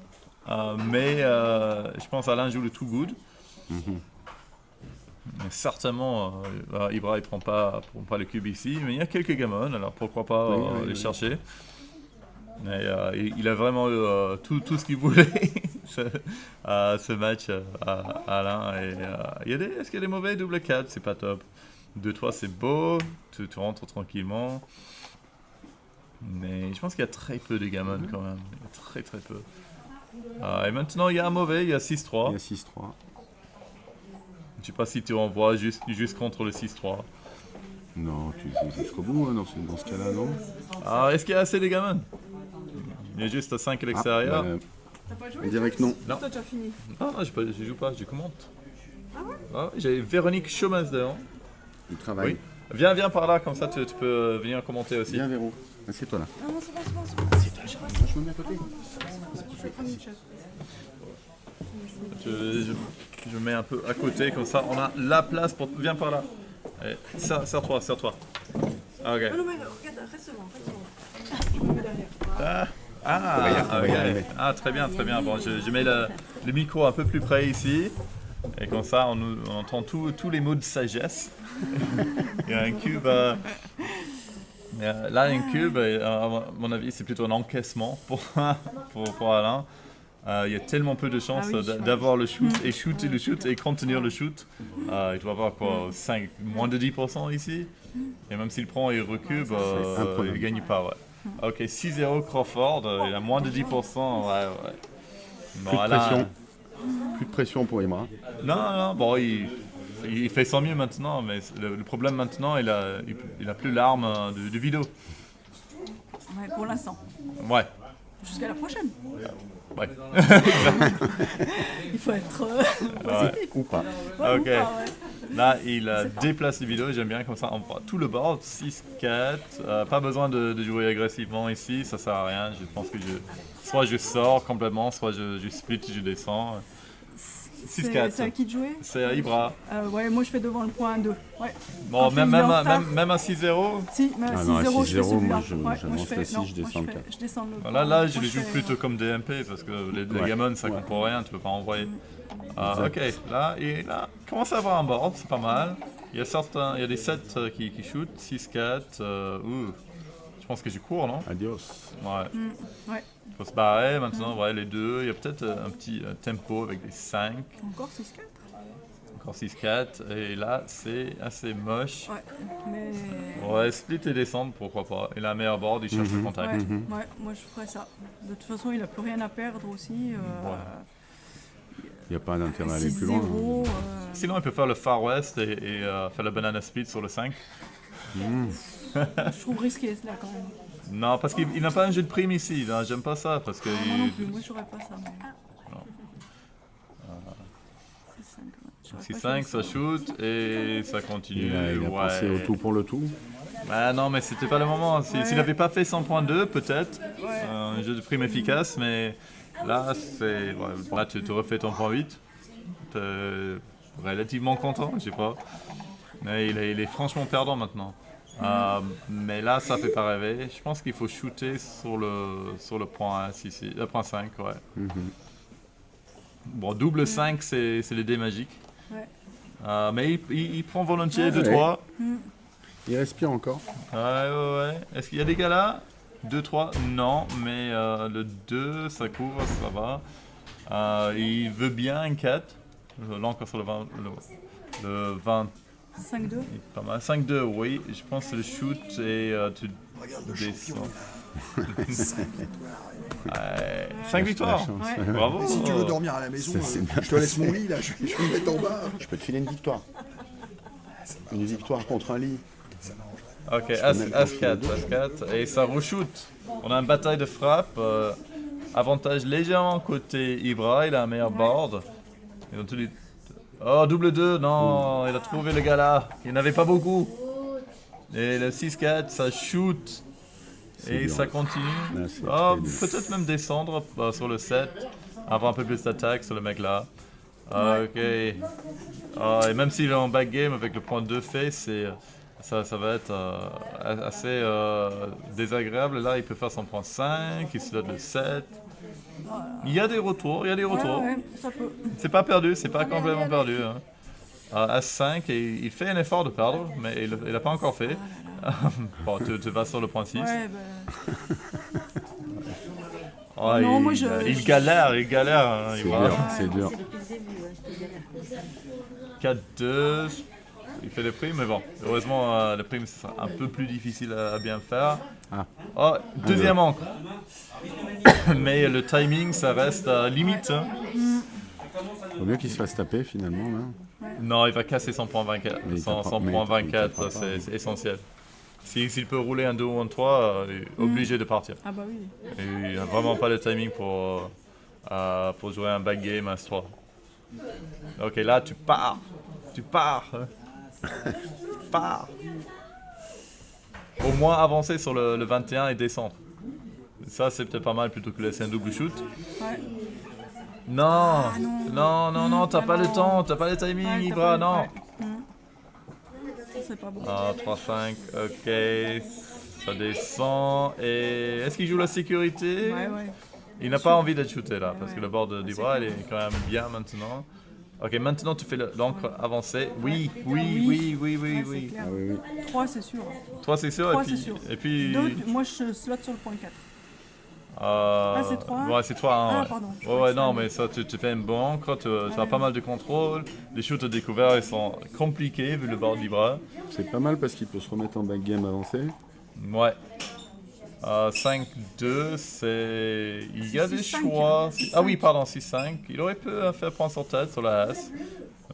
mais je pense Alain joue le too good. Mais certainement, Ibra il prend pas le QB ici, mais il y a quelques gammons, alors pourquoi pas les chercher. Mais, il a vraiment tout ce qu'il voulait ce match Alain. Est-ce qu'il y a des mauvais double 4? C'est pas top. 2-3 c'est beau, tu rentres tranquillement. Mais je pense qu'il y a très peu de gammons quand même. Il y a très très peu. Et maintenant il y a un mauvais, il y a 6-3. Il y a 6-3. Je sais pas si tu envoies juste contre le 6-3. Non, tu joues jusqu'au bout dans ce cas-là, non? Alors est-ce qu'il y a assez de gammons? Il y a juste 5 à l'extérieur. On dirait que non. Non. T'as déjà fini? Ah, je joue pas, je commente. Ah, j'ai Véronique Chaumasder. Il travaille. Oui. Viens par là, comme ça tu peux venir commenter aussi. Viens, Véro. Assieds-toi là. Non, c'est bon. Je me mets à côté. Je vais prendre une chaise. Je mets un peu à côté, comme ça on a la place pour... Viens par là. Allez, serre-toi. Ah, ok. Non, mais regarde, reste devant. Je me mets derrière. Ah, très bien. Bon, je mets le micro un peu plus près ici. Et comme ça, on entend tous les mots de sagesse. Il y a un cube... là, un cube, à mon avis, c'est plutôt un encaissement pour Alain. Il y a tellement peu de chances d'avoir le shoot et shooter le shoot et contenir le shoot. Il doit avoir quoi, moins de 10% ici. Et même s'il prend et recule, il ne gagne pas. Ouais. Ok, 6-0 Crawford, il a moins de 10%. Ouais. Bon, Plus de pression. Plus de pression pour Imra. Non, bon, il fait son mieux maintenant, mais le problème maintenant, il a plus l'arme de vidéo. Ouais, pour l'instant. Ouais. Jusqu'à la prochaine. Ouais. Il faut être Ou pas. ouais, Ok. ou pas, ouais. Là, il déplace les vidéos, j'aime bien comme ça, on voit tout le board, 6-4, pas besoin de jouer agressivement ici, ça sert à rien, je pense que soit je sors complètement, soit je split, je descends. 6-4. C'est à qui de jouer? C'est à Ibra. Ouais, moi je fais devant le point 2. Ouais. Bon, Quand même il est en retard. à 6-0. Si, mais à Ah non, à 6-0, je fais 6-0, celui-là. moi, j'annonce le 6, je descends le 4. Je descends le Voilà, là, je moi, le joue fais, plutôt comme DMP parce que les gammons, ça compte pour rien, tu peux pas envoyer. Ok, là, il commence à avoir un board, c'est pas mal. Il y a des sets qui shootent, 6-4. Je pense que je cours, non? Adios. Ouais. ouais. Il faut se barrer maintenant, ouais, les deux. Il y a peut-être un petit tempo avec des 5. Encore 6-4? Encore 6-4. Et là, c'est assez moche. Ouais, mais... Ouais, split et descendre, pourquoi pas. Il a un meilleur board, il cherche le contact. Ouais, moi je ferais ça. De toute façon, il a plus rien à perdre aussi. Il n'y a pas d'intérêt à aller plus loin. 6-0. Sinon, il peut faire le Far West et faire le banana split sur le 5. Je trouve risqué cela quand même. Non, parce qu'il n'a pas un jeu de prime ici. Non, j'aime pas ça. Parce que Moi non plus, moi j'aurais pas ça. Mais... Non. 6-5, 6-5, ça shoot et ça continue. Il a pensé au tout pour le tout. Bah non, mais c'était pas le moment. S'il n'avait pas fait 100.2, peut-être. Un jeu de prime efficace, mais là, là tu refais ton point 8. T'es relativement content, je sais pas. Mais il est franchement perdant maintenant. Mais là, ça fait pas rêver. Je pense qu'il faut shooter sur le point 5, ouais. Bon, double 5, c'est les dés magiques. Ouais. Mais il prend volontiers 2-3. Il respire encore. Ouais. Est-ce qu'il y a des gars là? 2-3, non, mais le 2, ça couvre, ça va. Il veut bien un 4. Là encore sur le 20. 5-2. Pas mal. 5-2, oui. Je pense que le shoot et tu descends. 5 victoires. La chance. Ouais. Bravo. Si tu veux dormir à la maison, Ça, c'est bien. je te laisse mon lit là, je vais me mettre en bas. Je peux te filer une victoire. Une victoire contre un lit. Ok, peux As, même As4, continuer. As4, et ça re-shoot. On a une bataille de frappe. Avantage légèrement côté Ibra, il a un meilleur board. Ils ont tous les... Oh, double 2, non, il a trouvé le gars là. Il n'avait pas beaucoup. Et le 6-4, ça shoot. Et dur. ça continue. Là, c'est Oh, très dur. peut-être même descendre sur le 7. Avoir un peu plus d'attaque sur le mec là. Ok. Oh, et même s'il est en back game avec le point 2 fait, ça va être assez désagréable. Là, il peut faire son point 5, il se donne le 7. Il y a des retours, il y a des retours. Ouais, ça peut. C'est pas perdu, c'est pas complètement perdu. Hein. As5, et il fait un effort de perdre, mais il l'a pas encore fait. Bon, tu vas sur le point 6. Ouais, bah, Oh, Non, moi, il galère, hein, C'est Ibra. dur, c'est dur. C'est depuis le début, qu'il galère. 4-2, il fait les primes, mais bon, heureusement, les primes c'est un peu plus difficile à bien faire. Ah. Oh, deuxième encre. Mais le timing, ça reste limite. Hein. Vaut mieux qu'il se fasse taper finalement là. Non, il va casser son point 24. Mais il Son tapera- mais point il 24, tapera ça, pas. c'est essentiel. S'il peut rouler un 2 ou un 3, il est obligé de partir. ah bah oui. Et il n'a vraiment pas le timing pour jouer un back game à S3. Ok, là tu pars. Tu pars. Tu pars. Au moins avancer sur le 21 et descendre. Ça c'est peut-être pas mal plutôt que laisser un double shoot. Ouais. Non, non, t'as pas le non. temps, t'as pas le timing, Ouais, t'as Ibra, pas- non. ouais. Ça, c'est pas bon. Ah, 3-5, ok. Ça descend. Et est-ce qu'il joue la sécurité? Ouais, ouais. Il n'a pas envie d'être shooté là, parce que Ouais. le board d'Ibra, il est quand même bien maintenant. Ok, maintenant tu fais l'encre avancer. Oui. Ouais, c'est Oui. clair. Ah oui, oui. 3, c'est sûr. 3 c'est sûr, Trois, et puis... c'est sûr. Et puis 2, moi je slot sur le point 4. c'est 3. Ouais, c'est 3-1. Ah, ouais. pardon. Je Ouais, crois que non, c'est un. mais ça, tu fais une bonne encre, tu as pas mal de contrôle. Les shoots découverts, ils sont compliqués vu le board d'Ibra. C'est pas mal parce qu'il peut se remettre en back game avancé. Ouais. 5-2, c'est... Il y a des 6-5. choix. Ah oui, pardon, 6-5. Il aurait pu faire prendre sur tête sur la As.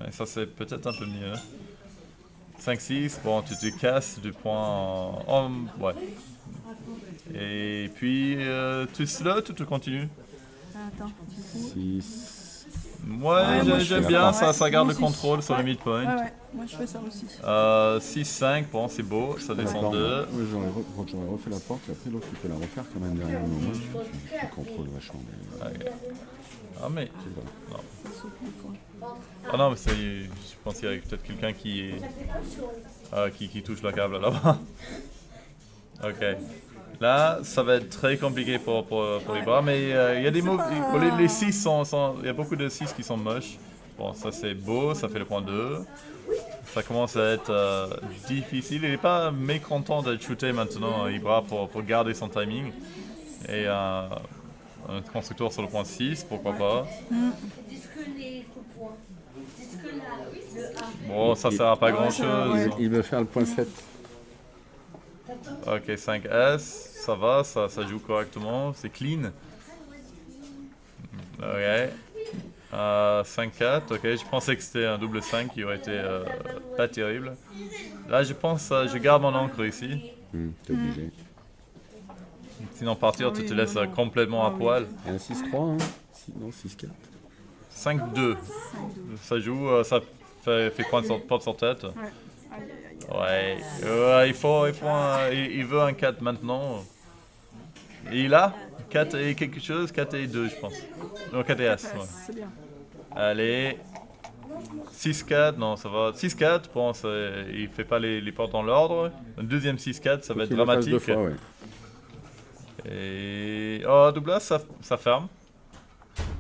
Ouais, ça, c'est peut-être un peu mieux. 5-6, bon, tu te casses du point ouais. Et puis, tu slot ou tu continues? Attends, du coup. 6. Ouais, moi, je j'aime fais bien, ça. ça garde Moi le aussi. contrôle sur le Ouais. midpoint. Ouais, moi je fais ça aussi. 6-5, bon, c'est beau, ça descend 2. Oui, quand j'aurais refait la porte, et après l'autre tu peux la refaire quand même derrière le moment. Tu contrôles vachement. Mais, Ah, mais... c'est pas- Ça saute des fois. Ah non, mais je pense qu'il y a peut-être quelqu'un qui touche le câble là-bas. Ok. Là, ça va être très compliqué pour Ibra, mais il y a des moves. Les 6 il y a beaucoup de 6 qui sont moches. Bon, ça c'est beau, ça fait le point 2. Ça commence à être difficile. Il n'est pas mécontent d'être shooté maintenant, Ibra, pour garder son timing. Et un constructeur sur le point 6, pourquoi pas. Bon, ça sert à pas grand chose. Il veut faire le point 7. Ok, 5S, ça va, ça joue correctement, c'est clean. Ok. 5-4, ok, je pensais que c'était un double 5 qui aurait été pas terrible. Là, je pense, je garde mon encre ici. T'es obligé. Sinon, partir, tu te laisses complètement à poil. Et un 6-3, hein. Non, 6-4. 5-2, ça joue, ça fait point sur porte sur tête. Ouais. Aïe, aïe, aïe. Ouais, il veut un 4 maintenant. Et il a 4 et quelque chose, 4 et 2 je pense. Non, 4 et As. Ouais. C'est bien. Allez. 6-4, non ça va. 6-4, bon, il fait pas les portes dans l'ordre. Un deuxième 6-4, ça va être Faut qu'il le fasse dramatique. 2 fois, ouais. Et... Oh, double As, ça ferme.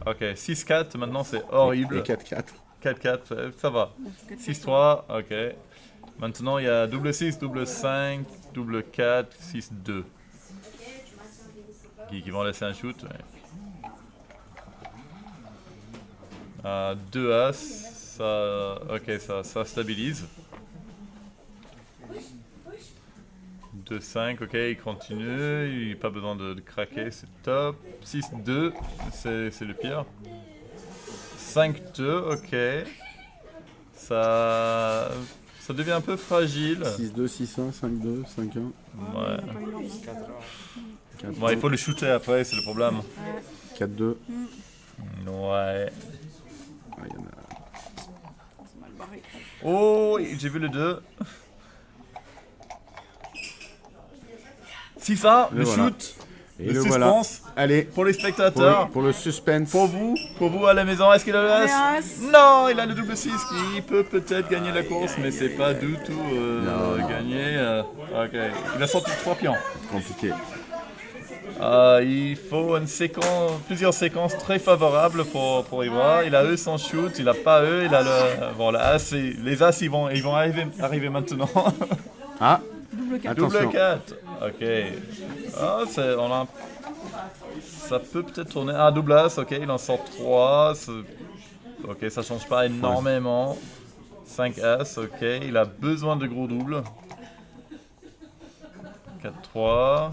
Ok, 6-4, maintenant c'est horrible. Et 4-4. 4-4, ça va. 6-3, ok. Maintenant il y a double 6, double 5, double 4, 6, 2. Qui vont laisser un shoot. Ouais. 2 As, ça, ok, ça stabilise. 5, ok, il continue, il n'a pas besoin de craquer, c'est top. 6-2, c'est le pire. 5-2, ok. Ça devient un peu fragile. 6-2, 6-1, 5-2, 5-1. Ouais. 4-2. Bon, il faut le shooter après, c'est le problème. 4-2. Ouais. Ah, il y en a. Oh, j'ai vu le 2. 6-1, le voilà. shoot. Et Le le voilà. suspense Allez, pour les spectateurs. pour le suspense. Pour vous à la maison, est-ce qu'il a le As? Non, il a le double 6 qui peut peut-être gagner la course, mais c'est pas du tout gagné. Ok, il a sorti 3 pions. Compliqué. Il faut plusieurs séquences très favorables pour y voir. Il a eux son shoot, il a pas eux, il a le. Bon, les As ils vont arriver maintenant. Ah, Double 4. attention. Double 4. Ok. Ça peut peut-être tourner. Ah, double As, ok, il en sort 3. Ok, ça change pas énormément. 5 As, ok, il a besoin de gros doubles. 4-3.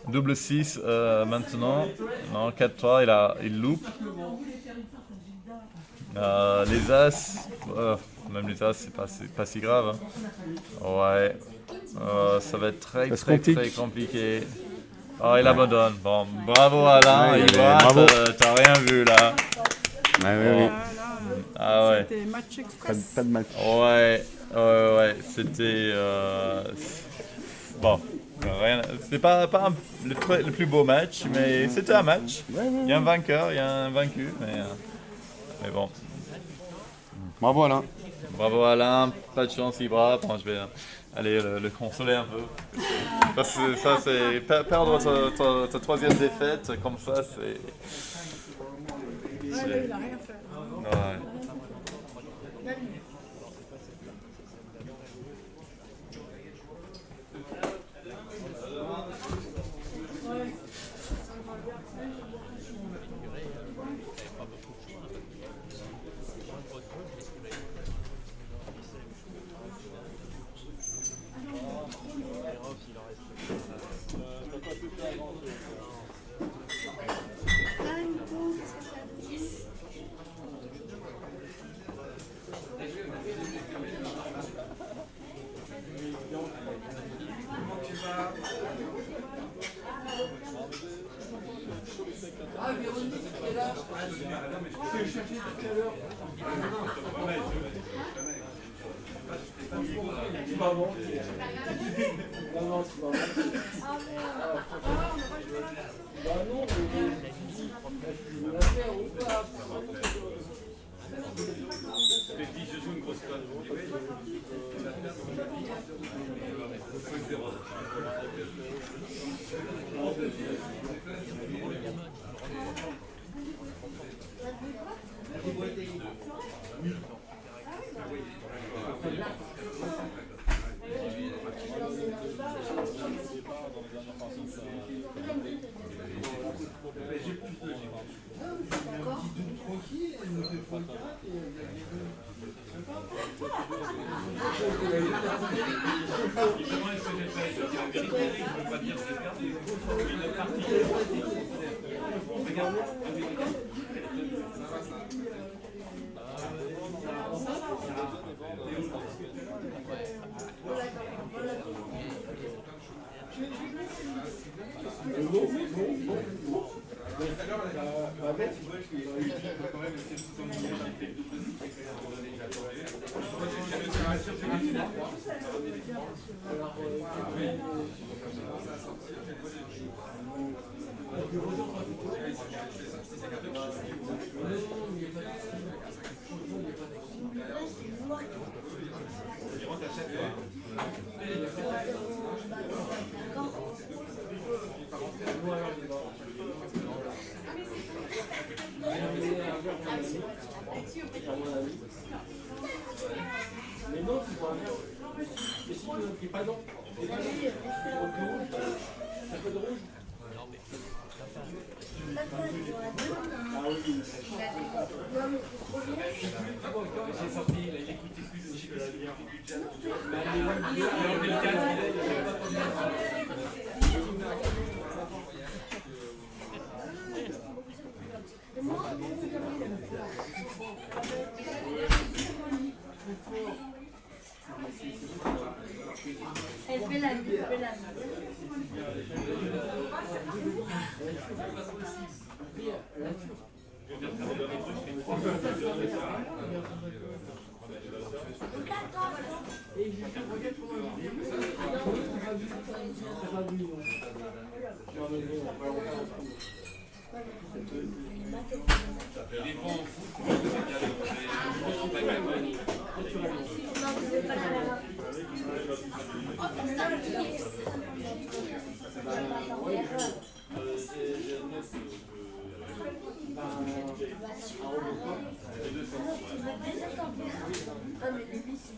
Double 6 maintenant. Non, 4-3, il loupe. Les As, même les As, c'est pas si grave. Hein. Ouais. Ça va être très compliqué. Oh, il abandonne. Bon, bravo Alain. Ouais, bravo. bravo. T'as rien vu là. Ouais. Ah ouais. C'était match express. Pas de match. Ouais. C'était. Bon. Rien. C'était pas le plus beau match, mais c'était un match. Il y a un vainqueur, il y a un vaincu. Mais bon. Bravo Alain. Bravo Alain, pas de chance Ibra. Bon, je vais aller le consoler un peu. Parce que ça, c'est perdre ta troisième défaite comme ça, c'est. Ouais, là, il a rien fait. Ouais. Elle fait la vie, elle fait la vie.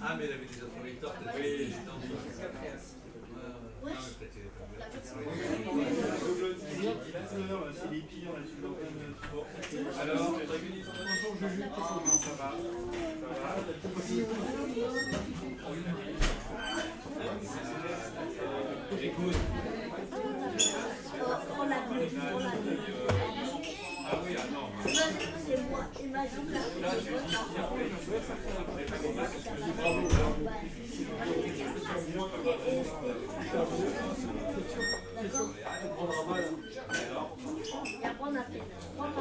Ah, mais il avait déjà trouvé le tort, peut-être. Alors, bonjour, ça va? Écoute. Ah oui, ah non. C'est moi, imagine là. Et après on a fait 3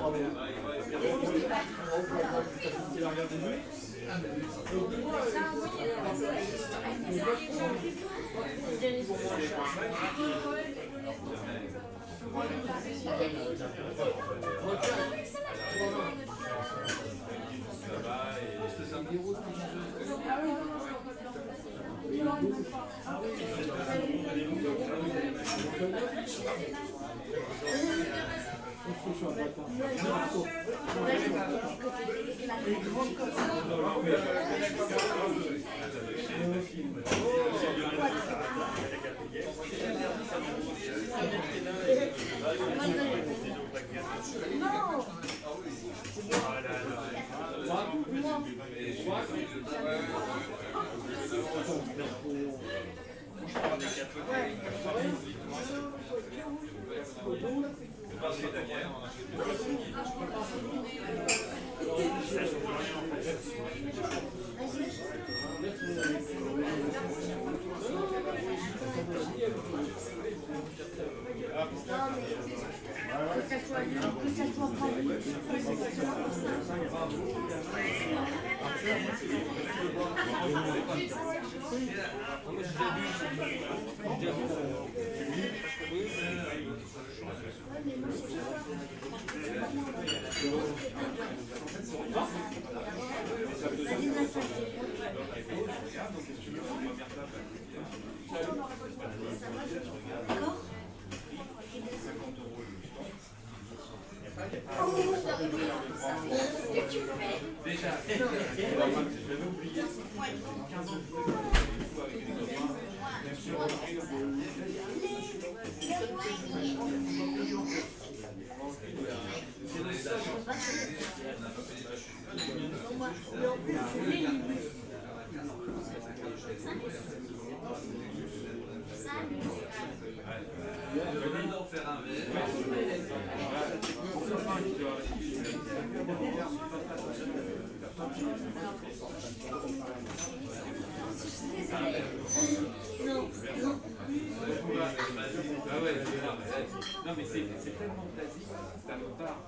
Non mais c'est tellement basique, ça ne part.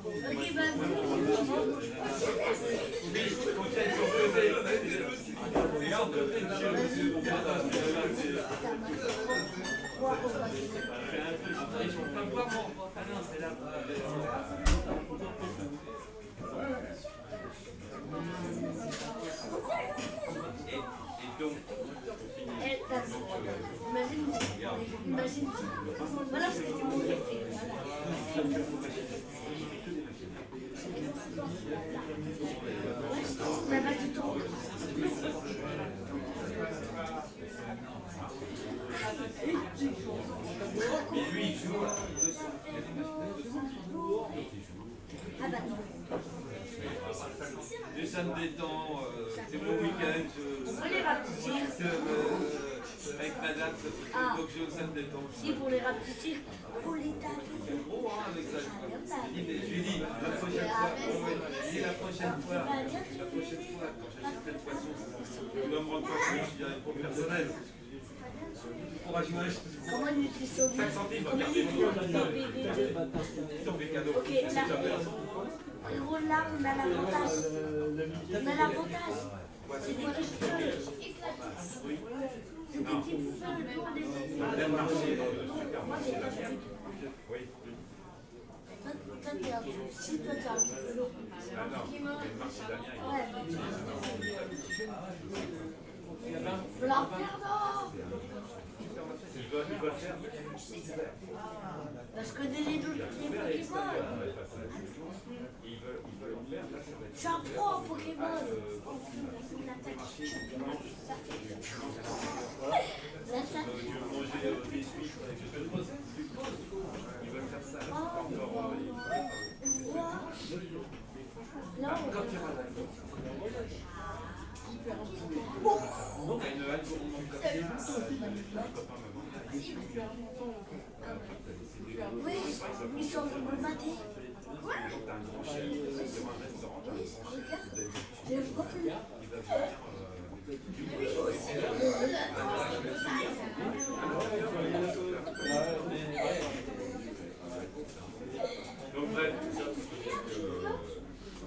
Ok, bah imagine, voilà ce que tu m'as fait. On n'a pas du temps. Ah bah non. Et ça me détend, c'est mon week-end, Pour les rapetisser. avec madame, Ah. donc ça me détend. Si, pour les rapetisser, pour les taper. Oh, hein, avec ça, je lui dis, la prochaine fois, la prochaine fois, quand j'achèterai le poisson, je dois me rendre compte que je dirais pour personnel. Pour ajouter Comment nous dit 5 centimes, regardez-nous. Ils ont fait cadeau. Ok, là, en gros, là, on a l'avantage. On a l'avantage. C'est des petites feuilles. C'est des petites feuilles pour les Même marché, Moi, j'ai pas de oui. Toi, t'es un peu si, toi, t'es un peu long. Ah non, mais le marché d'Amiens, Ouais. La perdant. il doit faire. Parce que des Pokémon. Je suis un pro en Pokémon. On attaque. L'attaque. Non. Oui, ils sont en train de me mater. Quoi? Oui, regarde. Je vois plus. Donc bref,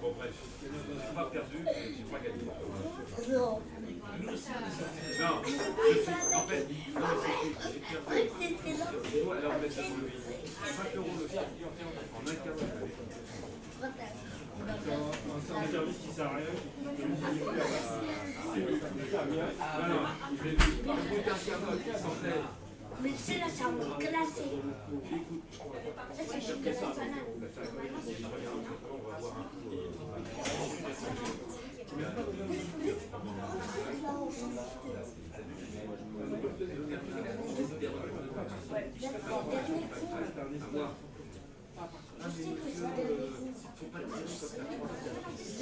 bon bref, je n'ai pas perdu, mais je n'ai pas gagné. Non. Non, en fait, j'ai perdu. Je dois alors mettre ça sur le vide. 5 € le chèque en un quart d'heure. Un service qui sert à rien. Non, non, je l'ai vu. Par contre, un quart d'heure qui s'en fait. Mais tu sais, là, c'est un classé. Ça, c'est un chocolat banane. Je sais que c'est le dernier coup.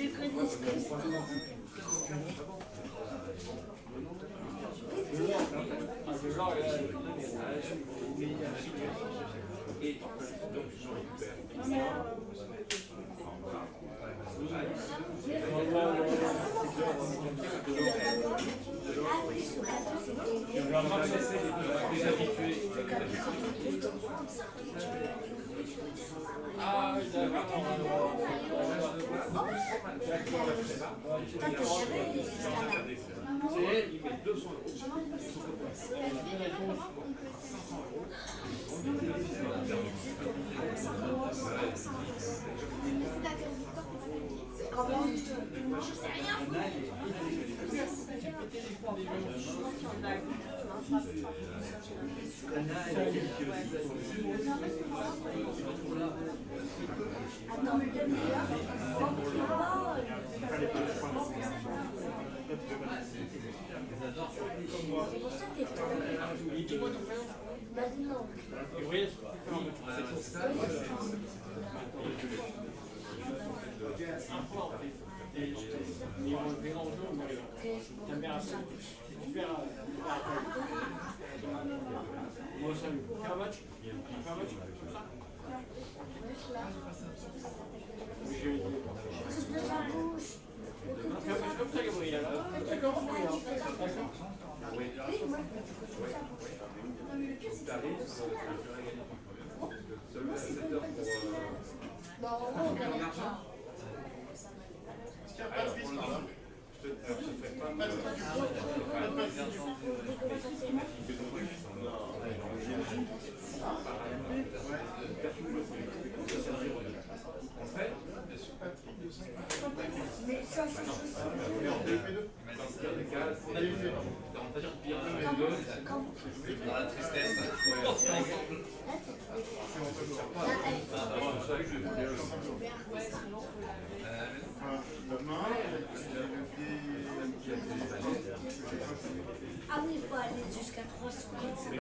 Je connais ce que c'est. Dans la tristesse. Ah oui, il faut aller jusqu'à 300.